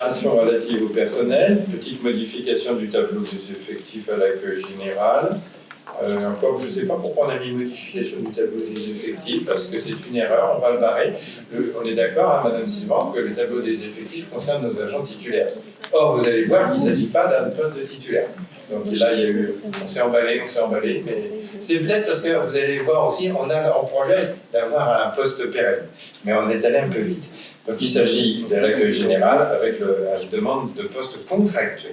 Relative au personnel, petite modification du tableau des effectifs à l'accueil général. Encore, je ne sais pas pourquoi on a mis modification du tableau des effectifs, parce que c'est une erreur, on va le barrer. On est d'accord, hein, Madame Simon, que le tableau des effectifs concerne nos agents titulaires. Or, vous allez voir qu'il ne s'agit pas d'un poste de titulaire. Donc là, il y a eu, on s'est emballé, mais c'est peut-être parce que vous allez voir aussi, on a en projet d'avoir un poste pérenne, mais on est allé un peu vite. Donc il s'agit de l'accueil général avec la demande de poste contractuel.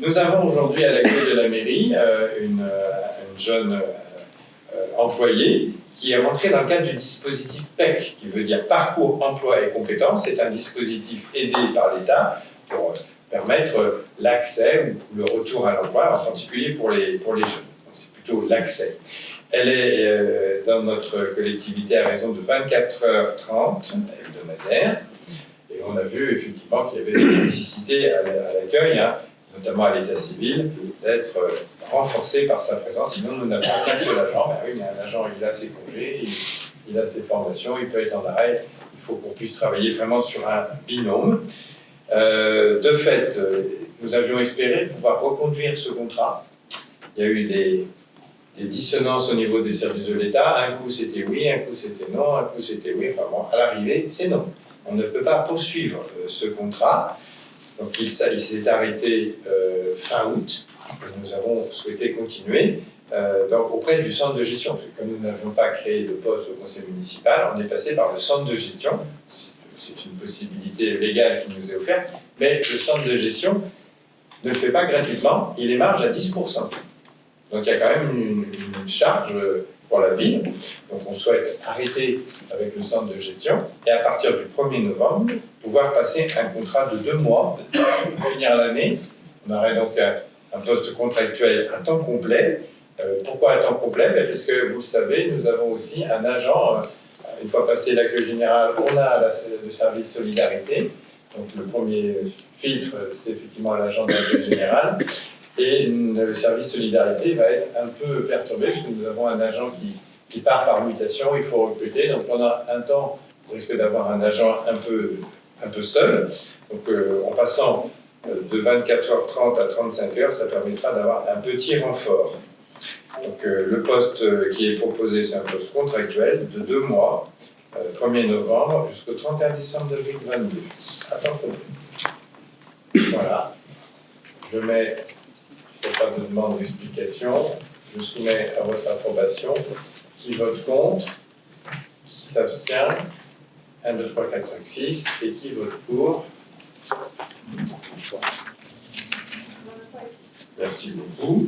Nous avons aujourd'hui à l'accueil de la mairie une jeune employée qui est rentrée dans le cadre du dispositif PEC, qui veut dire Parcours Emploi et Compétences. C'est un dispositif aidé par l'État pour permettre l'accès ou le retour à l'emploi, en particulier pour les jeunes. C'est plutôt l'accès. Elle est dans notre collectivité à raison de 24h30 hebdomadaires. Et on a vu effectivement qu'il y avait des nécessités à l'accueil, hein, notamment à l'état civil, d'être renforcé par sa présence. Sinon, nous n'avons qu'un seul agent. Ben oui, mais un agent, il a ses congés, il a ses formations, il peut être en arrêt. Il faut qu'on puisse travailler vraiment sur un binôme. De fait, nous avions espéré pouvoir reconduire ce contrat. Il y a eu des dissonances au niveau des services de l'État. Un coup c'était oui, un coup c'était non, un coup c'était oui. Enfin bon, à l'arrivée, c'est non. On ne peut pas poursuivre ce contrat. Donc il s'est arrêté fin août. Nous avons souhaité continuer auprès du centre de gestion. Parce que comme nous n'avions pas créé de poste au conseil municipal, on est passé par le centre de gestion. C'est une possibilité légale qui nous est offerte. Mais le centre de gestion ne le fait pas gratuitement. Il est marge à 10%. Donc il y a quand même une charge pour la ville. Donc on souhaite arrêter avec le centre de gestion et à partir du 1er novembre, pouvoir passer un contrat de 2 mois pour finir l'année. On aurait donc un poste contractuel à temps complet. Pourquoi à temps complet? Parce que vous le savez, nous avons aussi un agent, une fois passé l'accueil général, on a le service solidarité. Donc le premier filtre, c'est effectivement l'agent d'accueil général. Et le service solidarité va être un peu perturbé puisque nous avons un agent qui part par mutation, il faut recruter. Donc pendant un temps, on risque d'avoir un agent un peu seul. Donc en passant de 24h30 à 35h, ça permettra d'avoir un petit renfort. Donc le poste qui est proposé, c'est un poste contractuel de 2 mois, 1er novembre jusqu'au 31 décembre 2022. Attends. Voilà. Je mets... Il n'y a pas de demande d'explication. Je soumets à votre approbation. Qui vote contre? Qui s'abstient? 1, 2, 3, 4, 5, 6. Et qui vote pour? Merci beaucoup.